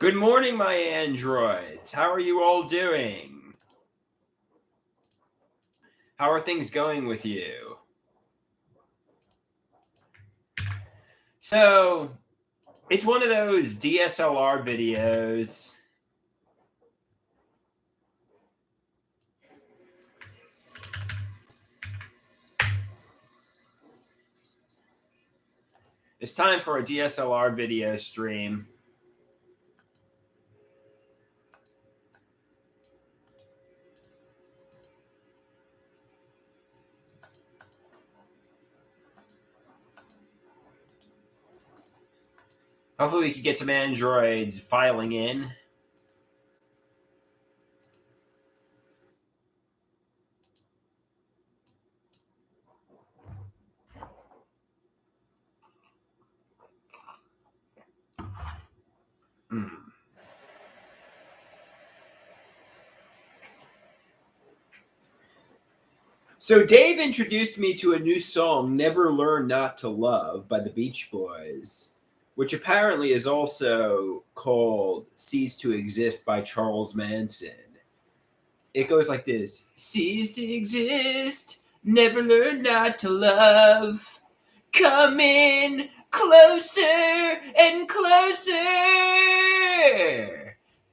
Good morning, my androids. How are you all doing? How are things going with you? So, it's one of those DSLR videos. It's time for a DSLR video stream. Hopefully we can get some androids filing in. So Dave introduced me to a new song, Never Learn Not to Love by the Beach Boys, which apparently is also called Cease to Exist by Charles Manson. It goes like this: cease to exist, never learn not to love. Come in closer and closer.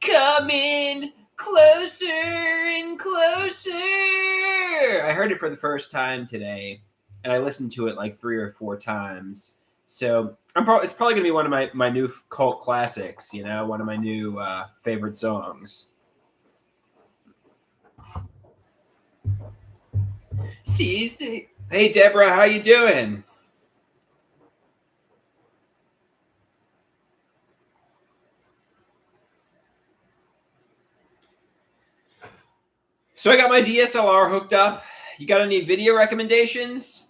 Come in closer and closer. I heard it for the first time today, and I listened to it like 3 or 4 times. So it's probably going to be one of my new cult classics, one of my new favorite songs. Hey, Deborah, how you doing? So I got my DSLR hooked up. You got any video recommendations?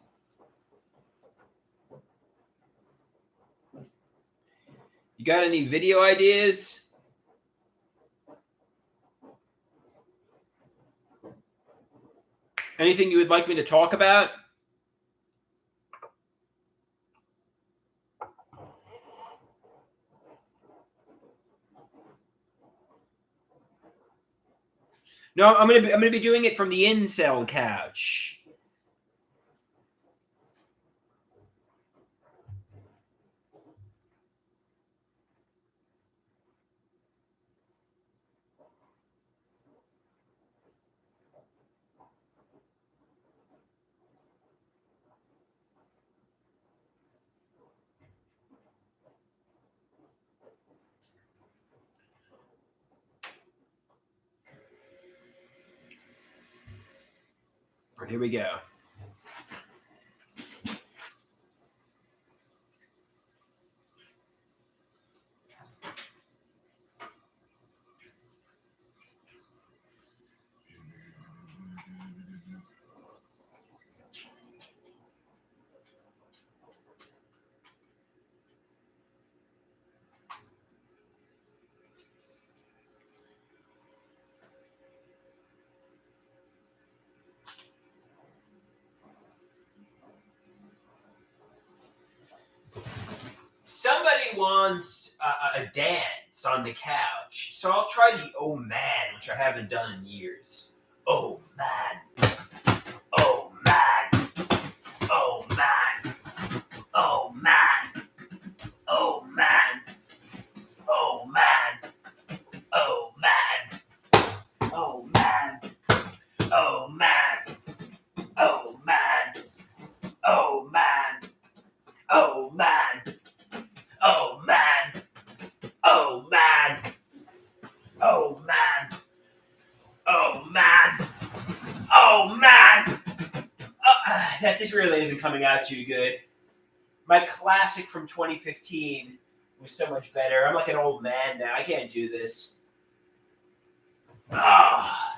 You got any video ideas? Anything you would like me to talk about? No, I'm gonna be doing it from the incel couch. Here we go. Somebody wants a dance on the couch, so I'll try the Oh Man, which I haven't done in years. Oh man. Oh man. Oh man. Oh man. Oh man. Oh man. Oh man. Oh man. Oh man. Oh man. Oh man. Oh man. Oh man. Oh man. Oh man. Oh man. Oh man. This really isn't coming out too good. My classic from 2015 was so much better. I'm like an old man now. I can't do this. I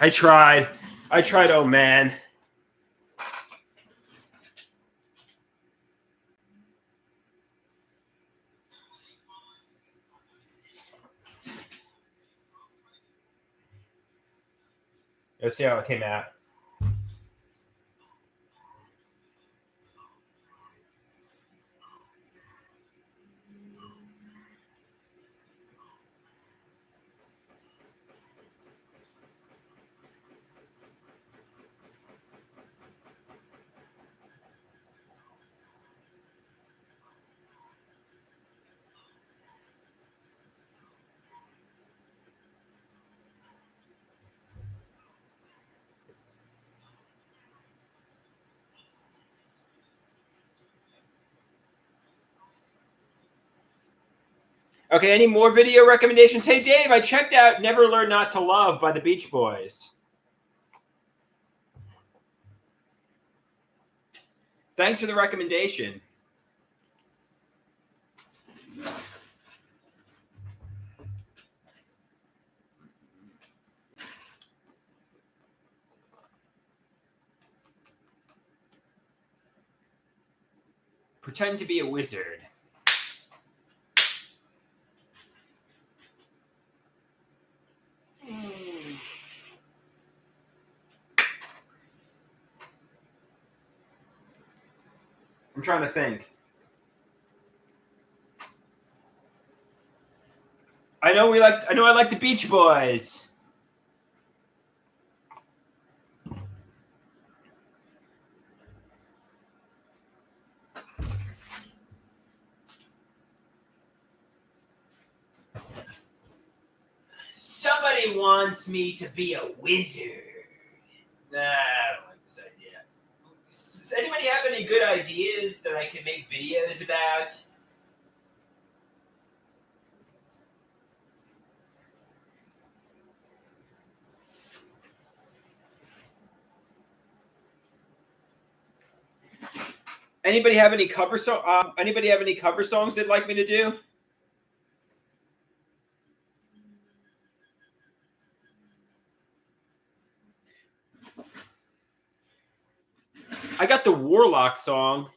tried. Oh man. Let's see how it came out. Okay, any more video recommendations? Hey, Dave, I checked out Never Learn Not to Love by the Beach Boys. Thanks for the recommendation. Pretend to be a wizard. I'm trying to think. I know I like the Beach Boys. Somebody wants me to be a wizard. Nah, I don't like this idea. Does anybody have any good ideas that I can make videos about? Anybody have any cover songs they'd like me to do? I got the Warlock song.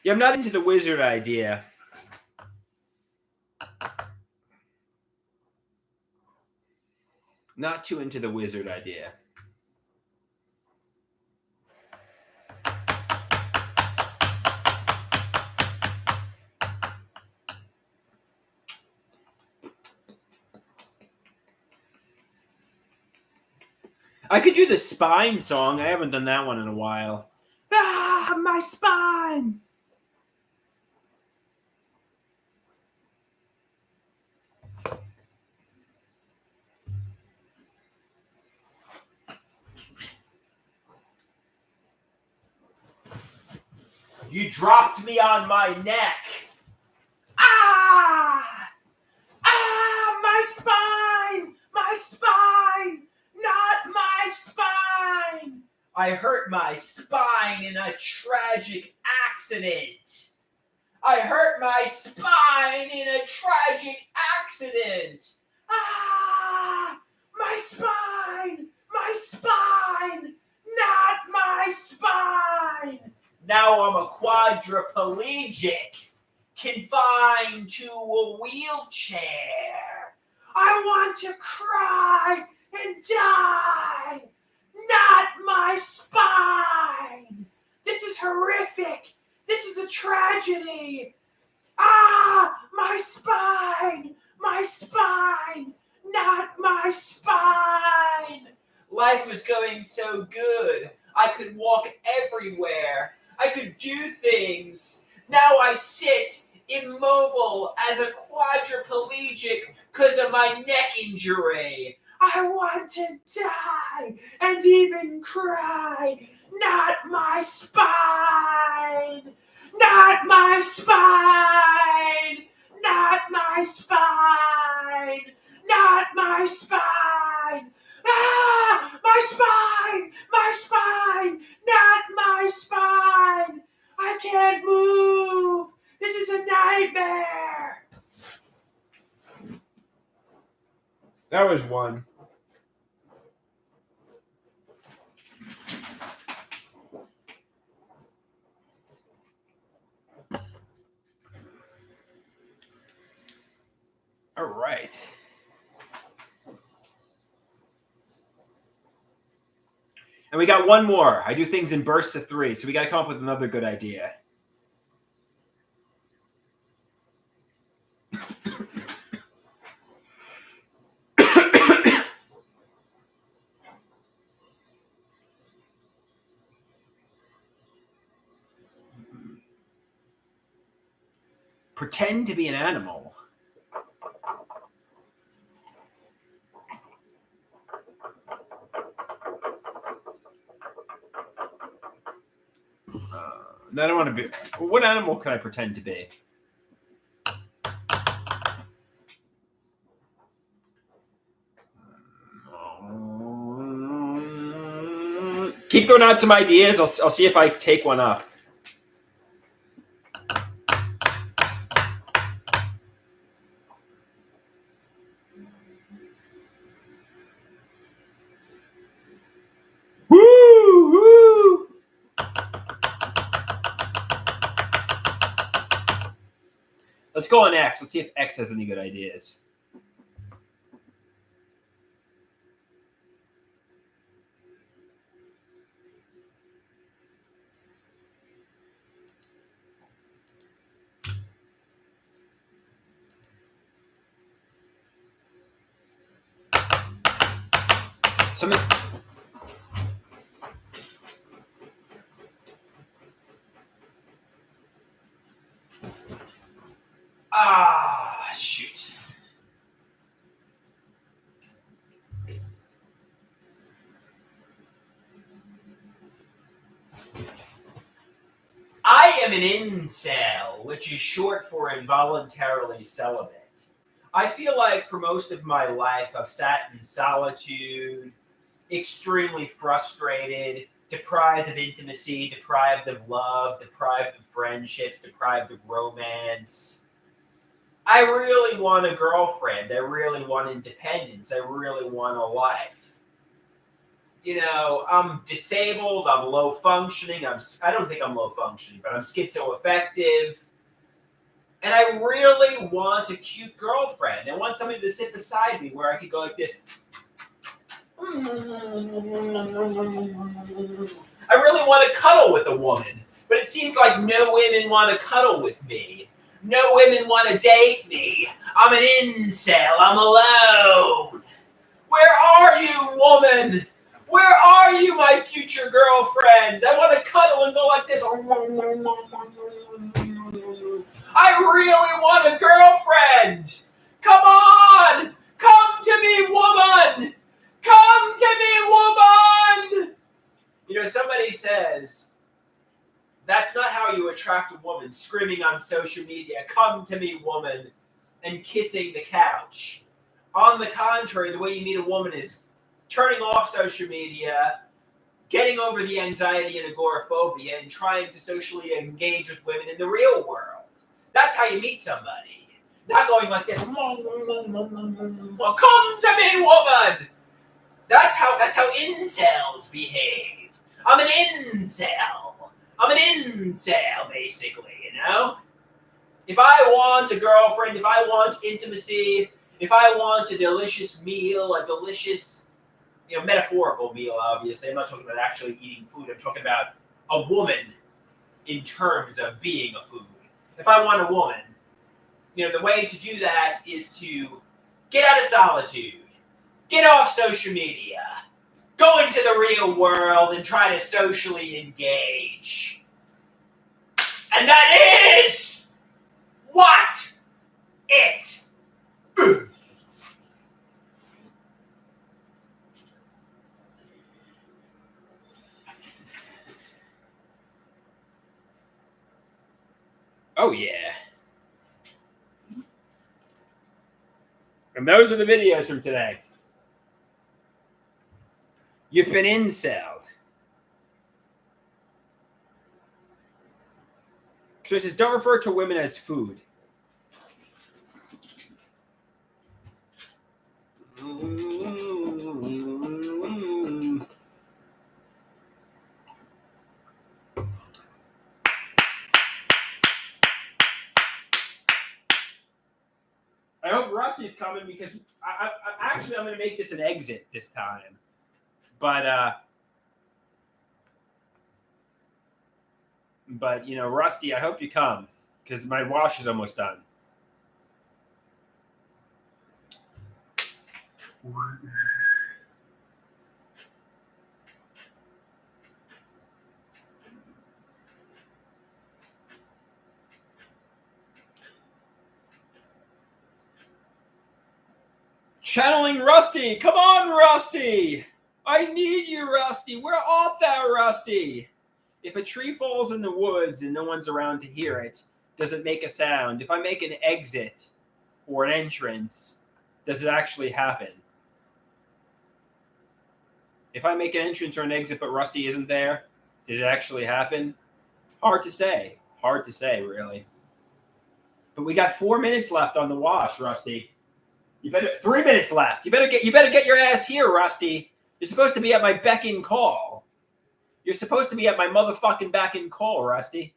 Yeah, I'm not into the wizard idea. Not too into the wizard idea. I could do the spine song. I haven't done that one in a while. Ah, my spine! You dropped me on my neck. Ah! Ah! My spine! My spine! Not my spine! I hurt my spine in a tragic accident. I hurt my spine in a tragic accident. Ah! My spine! My spine! Not my spine! Now I'm a quadriplegic, confined to a wheelchair. I want to cry and die. Not my spine. This is horrific. This is a tragedy. Ah, my spine. My spine. Not my spine. Life was going so good. I could walk everywhere. I could do things. Now I sit immobile as a quadriplegic because of my neck injury. I want to die and even cry. Not my spine. Not my spine. Not my spine. Not my spine. Ah! My spine! My spine! Not my spine! I can't move! This is a nightmare! That was one. All right. And we got one more. I do things in bursts of 3, so we got to come up with another good idea. Pretend to be an animal. I don't want to be. What animal can I pretend to be? Keep throwing out some ideas. I'll see if I take one up. Woo! Woo! Let's go on X. Let's see if X has any good ideas. Something. Shoot. I am an incel, which is short for involuntarily celibate. I feel like for most of my life, I've sat in solitude, extremely frustrated, deprived of intimacy, deprived of love, deprived of friendships, deprived of romance. I really want a girlfriend. I really want independence. I really want a life. You know, I'm disabled. I'm low functioning. I don't think I'm low functioning, but I'm schizoaffective. And I really want a cute girlfriend. I want somebody to sit beside me where I could go like this. I really want to cuddle with a woman, but it seems like no women want to cuddle with me. No women want to date me. I'm an incel. I'm alone. Where are you, woman? Where are you, my future girlfriend? I want to cuddle and go like this. I really want a girlfriend. Come on. Come to me, woman. Come to me, woman. You know, somebody says, that's not how you attract a woman, screaming on social media, come to me, woman, and kissing the couch. On the contrary, the way you meet a woman is turning off social media, getting over the anxiety and agoraphobia, and trying to socially engage with women in the real world. That's how you meet somebody. Not going like this, well, come to me, woman. That's how incels behave. I'm an incel. I'm an incel, basically, you know? If I want a girlfriend, if I want intimacy, if I want a delicious meal, a delicious, metaphorical meal, obviously. I'm not talking about actually eating food. I'm talking about a woman in terms of being a food. If I want a woman, the way to do that is to get out of solitude, get off social media, go into the real world and try to socially engage. And that is what it is. Oh, yeah. And those are the videos from today. You've been incelled. So it says, don't refer to women as food. I hope Rusty's coming because I'm going to make this an exit this time. But Rusty, I hope you come because my wash is almost done. Channeling Rusty. Come on, Rusty. I need you, Rusty. Where art thou, Rusty? If a tree falls in the woods and no one's around to hear it, does it make a sound? If I make an exit or an entrance, does it actually happen? If I make an entrance or an exit but Rusty isn't there, did it actually happen? Hard to say. Hard to say, really. But we got 4 minutes left on the wash, Rusty. 3 minutes left. You better get your ass here, Rusty. You're supposed to be at my beck and call. You're supposed to be at my motherfucking beck and call, Rusty.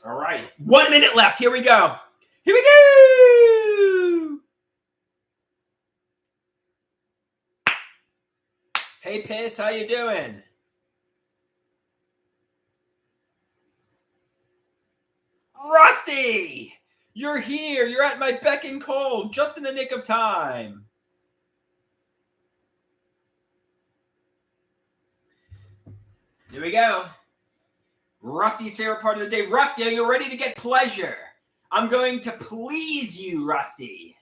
All right. 1 minute left. Here we go. Here we go. Hey, Piss, how you doing? Rusty! You're here. You're at my beck and call just in the nick of time. Here we go. Rusty's favorite part of the day. Rusty, are you ready to get pleasure? I'm going to please you, Rusty.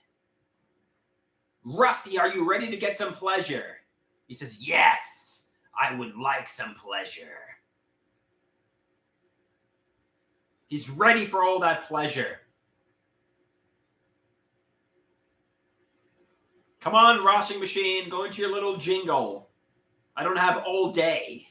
Rusty, are you ready to get some pleasure? He says, yes, I would like some pleasure. He's ready for all that pleasure. Come on, washing machine, go into your little jingle. I don't have all day.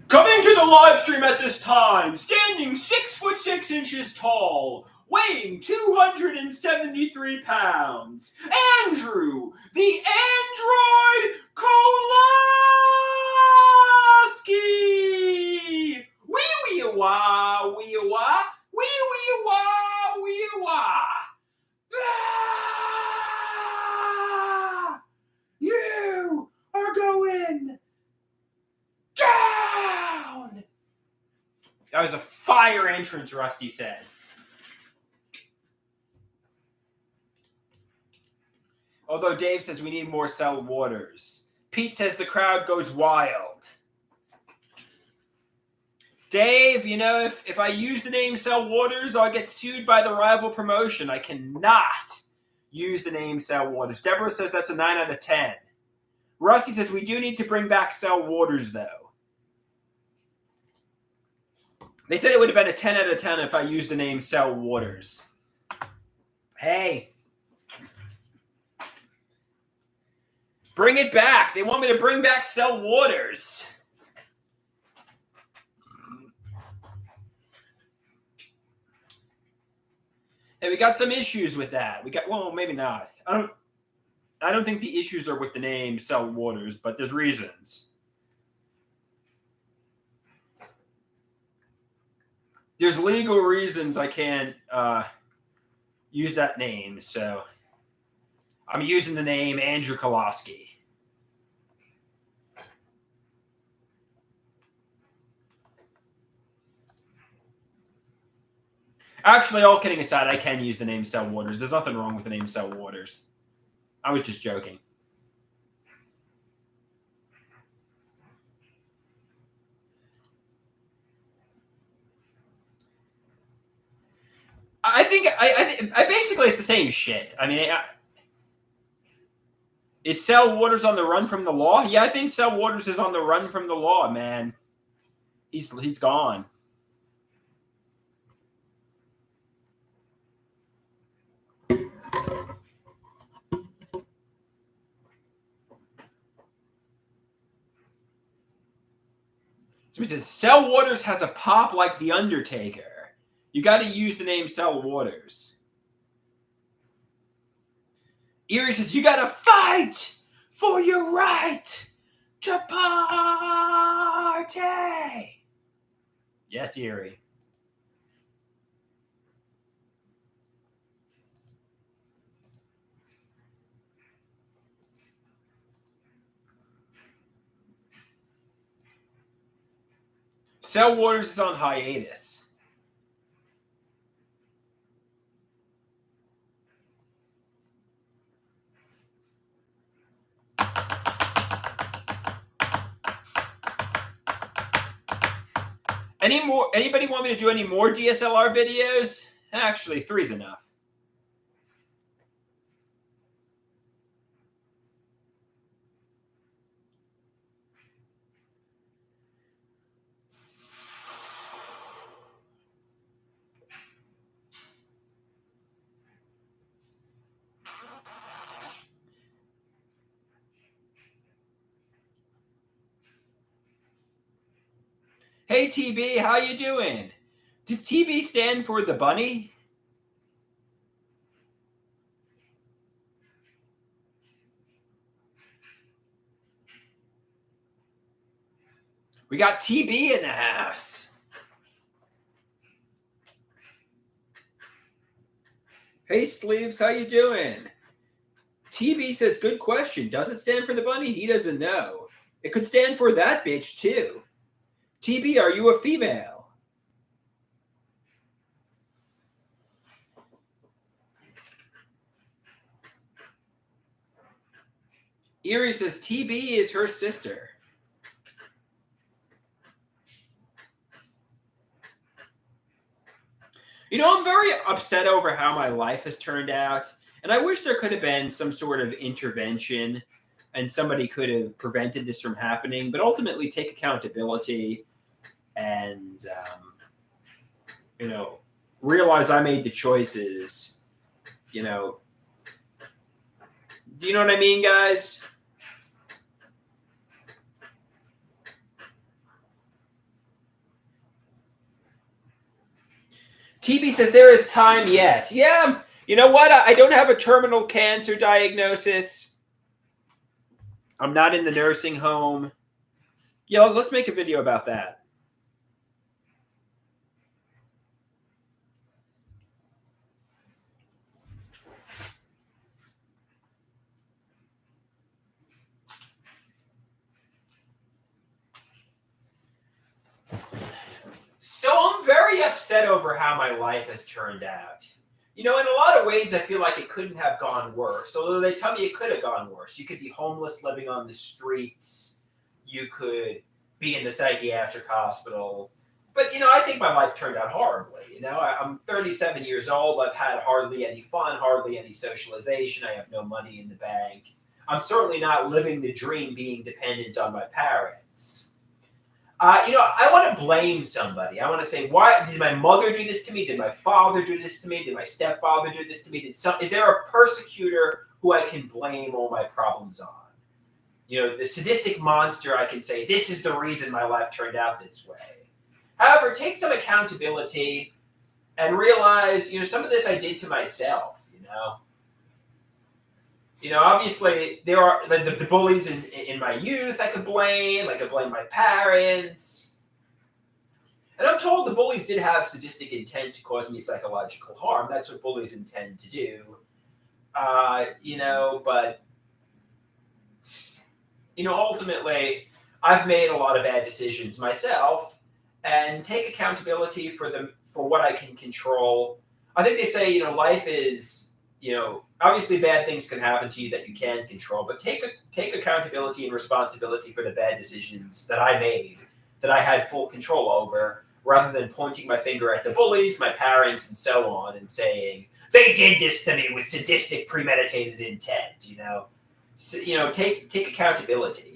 Coming to the live stream at this time, standing 6'6" tall, weighing 273 pounds, Andrew, the Android Kolaski! Wee-wee-wah, wee-wah, wee-wee-wah, wee-wah! Ah! You are going down! That was a fire entrance, Rusty said. Although Dave says we need more Cell Waters. Pete says the crowd goes wild. Dave, you know, if I use the name Cell Waters, I'll get sued by the rival promotion. I cannot use the name Cell Waters. Deborah says that's a 9 out of 10. Rusty says we do need to bring back Cell Waters, though. They said it would have been a 10 out of 10 if I used the name Cell Waters. Hey. Bring it back. They want me to bring back Cell Waters. Hey, we got some issues with that. Well, maybe not. I don't think the issues are with the name Cell Waters, but there's reasons. There's legal reasons I can't use that name, so I'm using the name Andrew Kolaski. Actually, all kidding aside, I can use the name Cell Waters. There's nothing wrong with the name Cell Waters. I was just joking. I think I basically it's the same shit. I mean, is Cell Waters on the run from the law? Yeah, I think Cell Waters is on the run from the law, man. He's gone. So he says Cell Waters has a pop like the Undertaker. You got to use the name Cell Waters. Erie says you got to fight for your right to party. Yes, Erie. Cell Waters is on hiatus. Anybody want me to do any more DSLR videos? Actually, 3's enough. Hey TB, how you doing? Does TB stand for the bunny? We got TB in the house. Hey Sleeves, how you doing? TB says, good question. Does it stand for the bunny? He doesn't know. It could stand for that bitch too. TB, are you a female? Erie says TB is her sister. You know, I'm very upset over how my life has turned out. And I wish there could have been some sort of intervention and somebody could have prevented this from happening. But ultimately, take accountability and, you know, realize I made the choices. You know, do you know what I mean, guys? TB says there is time yet. Yeah, you know what? I don't have a terminal cancer diagnosis. I'm not in the nursing home. Yeah, let's make a video about that. So I'm very upset over how my life has turned out. You know, in a lot of ways, I feel like it couldn't have gone worse. Although they tell me it could have gone worse. You could be homeless, living on the streets. You could be in the psychiatric hospital. But, you know, I think my life turned out horribly. You know, I'm 37 years old. I've had hardly any fun, hardly any socialization. I have no money in the bank. I'm certainly not living the dream being dependent on my parents. You know, I want to blame somebody. I want to say, why did my mother do this to me? Did my father do this to me? Did my stepfather do this to me? Is there a persecutor who I can blame all my problems on? You know, the sadistic monster, I can say, this is the reason my life turned out this way. However, take some accountability and realize, you know, some of this I did to myself, you know. You know, obviously, there are the bullies in my youth I could blame. I could blame my parents. And I'm told the bullies did have sadistic intent to cause me psychological harm. That's what bullies intend to do. You know, but, you know, ultimately, I've made a lot of bad decisions myself and take accountability for them for what I can control. I think they say, life is, obviously bad things can happen to you that you can control, but take accountability and responsibility for the bad decisions that I made, that I had full control over, rather than pointing my finger at the bullies, my parents, and so on, and saying, they did this to me with sadistic, premeditated intent, So, take accountability,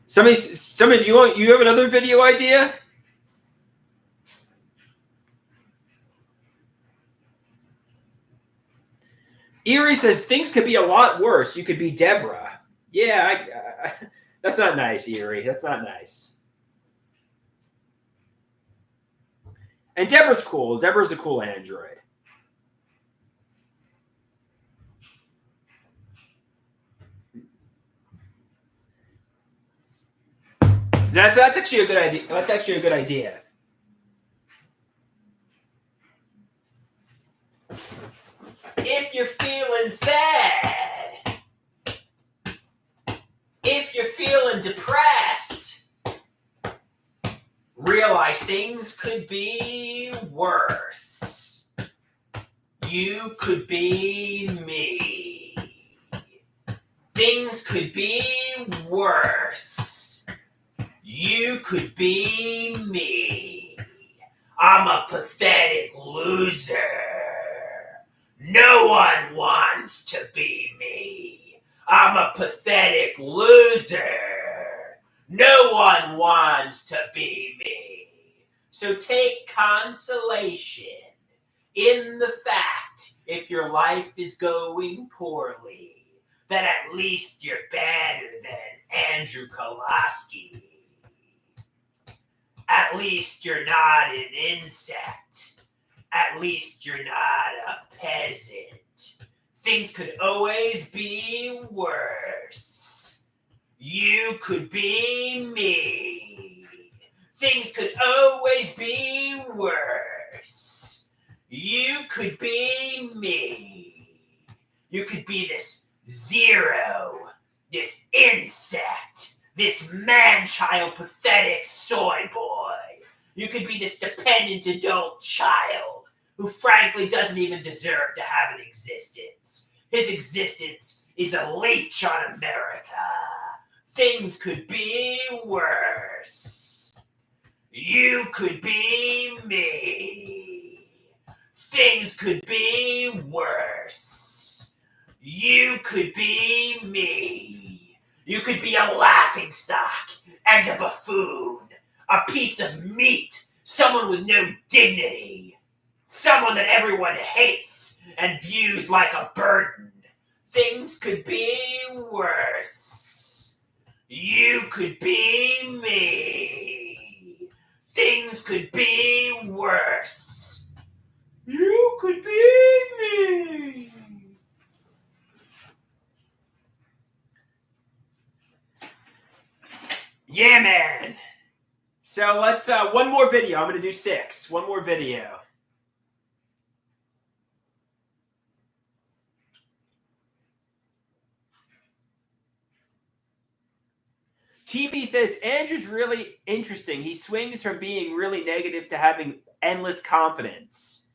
Somebody, you have another video idea? Erie says things could be a lot worse. You could be Deborah. Yeah, that's not nice, Erie. That's not nice. And Deborah's cool. Deborah's a cool android. That's actually a good idea. That's actually a good idea. If you're feeling sad, if you're feeling depressed, realize things could be worse. You could be me. Things could be worse. You could be me. I'm a pathetic loser. No one wants to be me. I'm a pathetic loser. No one wants to be me. So take consolation in the fact, if your life is going poorly, that at least you're better than Andrew Kolaski. At least you're not an insect. At least you're not a peasant. Things could always be worse. You could be me. Things could always be worse. You could be me. You could be this zero, this insect, this man-child pathetic soy boy. You could be this dependent adult child who frankly doesn't even deserve to have an existence. His existence is a leech on America. Things could be worse. You could be me. Things could be worse. You could be me. You could be a laughingstock and a buffoon, a piece of meat, someone with no dignity, someone that everyone hates and views like a burden. Things could be worse. You could be me. Things could be worse. You could be me. Yeah, man. So let's, one more video. I'm going to do 6. One more video. TB says, Andrew's really interesting. He swings from being really negative to having endless confidence.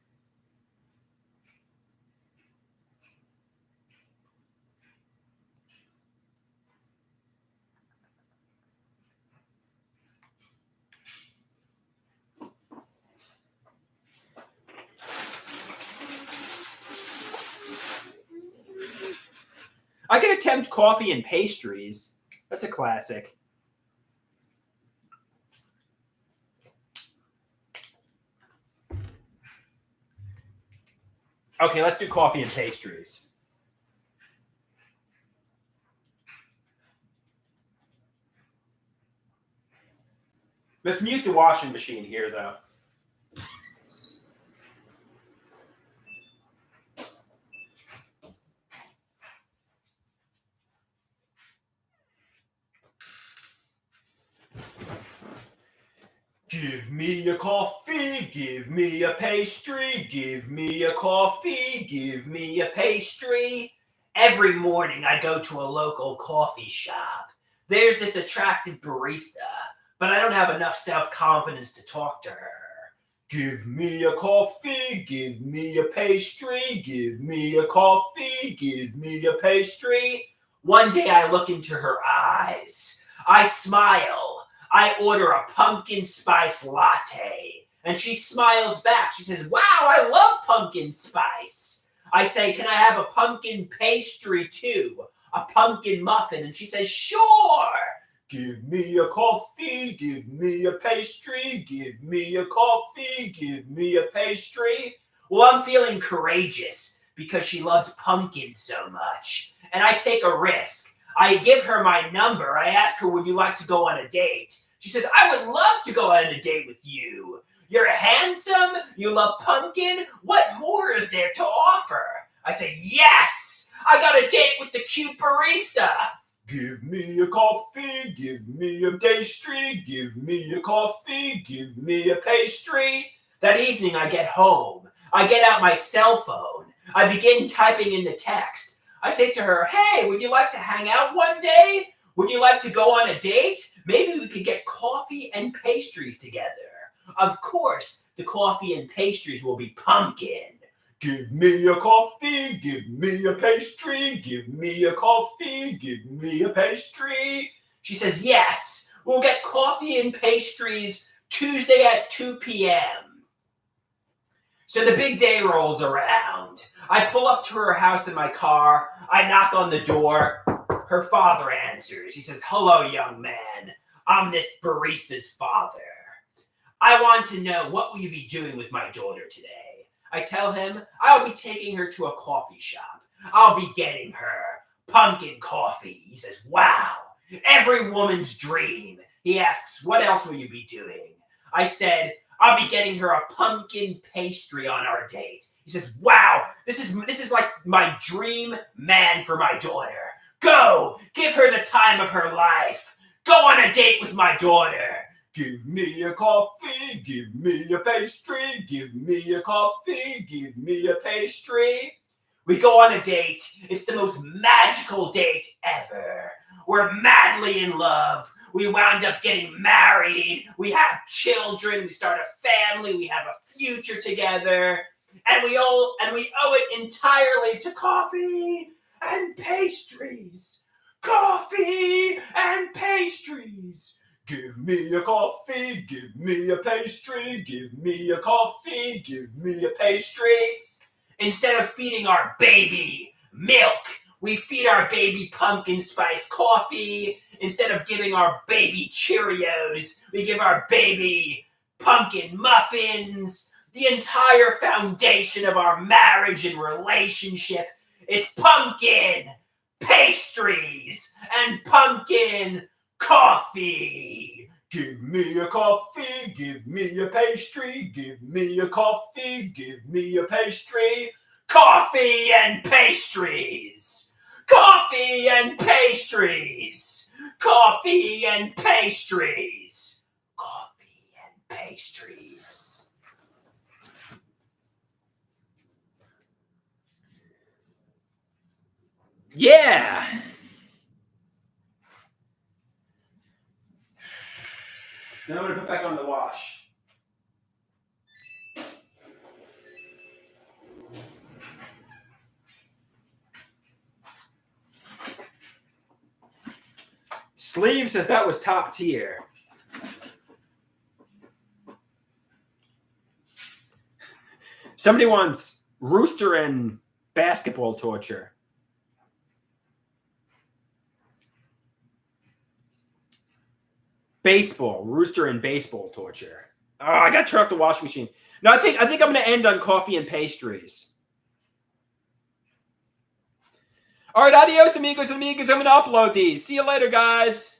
I can attempt coffee and pastries. That's a classic. Okay, let's do coffee and pastries. Let's mute the washing machine here, though. Give me a coffee coffee, give me a pastry, give me a coffee, give me a pastry. Every morning I go to a local coffee shop. There's this attractive barista, but I don't have enough self-confidence to talk to her. Give me a coffee, give me a pastry, give me a coffee, give me a pastry. One day I look into her eyes. I smile. I order a pumpkin spice latte. And she smiles back. She says, wow, I love pumpkin spice. I say, can I have a pumpkin pastry too? A pumpkin muffin? And she says, sure. Give me a coffee, give me a pastry, give me a coffee, give me a pastry. Well, I'm feeling courageous because she loves pumpkin so much. And I take a risk. I give her my number. I ask her, would you like to go on a date? She says, I would love to go on a date with you. You're handsome, you love pumpkin. What more is there to offer? I say, yes, I got a date with the cute barista. Give me a coffee, give me a pastry, give me a coffee, give me a pastry. That evening I get home. I get out my cell phone. I begin typing in the text. I say to her, hey, would you like to hang out one day? Would you like to go on a date? Maybe we could get coffee and pastries together. Of course, the coffee and pastries will be pumpkin. Give me a coffee, give me a pastry, give me a coffee, give me a pastry. She says, yes, we'll get coffee and pastries Tuesday at 2 p.m. So the big day rolls around. I pull up to her house in my car. I knock on the door. Her father answers. He says, hello, young man. I'm this barista's father. I want to know, what will you be doing with my daughter today? I tell him I'll be taking her to a coffee shop. I'll be getting her pumpkin coffee. He says, wow, every woman's dream. He asks, what else will you be doing? I said, I'll be getting her a pumpkin pastry on our date. He says, wow, this is like my dream man for my daughter. Go, give her the time of her life. Go on a date with my daughter. Give me a coffee, give me a pastry, give me a coffee, give me a pastry. We go on a date. It's the most magical date ever. We're madly in love. We wound up getting married. We have children. We start a family. We have a future together. And we owe it entirely to coffee and pastries. Coffee and pastries. Give me a coffee, give me a pastry, give me a coffee, give me a pastry. Instead of feeding our baby milk, we feed our baby pumpkin spice coffee. Instead of giving our baby Cheerios, we give our baby pumpkin muffins. The entire foundation of our marriage and relationship is pumpkin pastries and pumpkin coffee. Give me a coffee, give me a pastry, give me a coffee, give me a pastry. Coffee and pastries. Coffee and pastries. Coffee and pastries. Coffee and pastries. Yeah. Now I'm going to put back on the wash. Sleeve says that was top tier. Somebody wants rooster and basketball torture. Baseball, rooster and baseball torture. Oh, I got to turn off the washing machine. No, I think I'm going to end on coffee and pastries. All right, adios, amigos and amigas. I'm going to upload these. See you later, guys.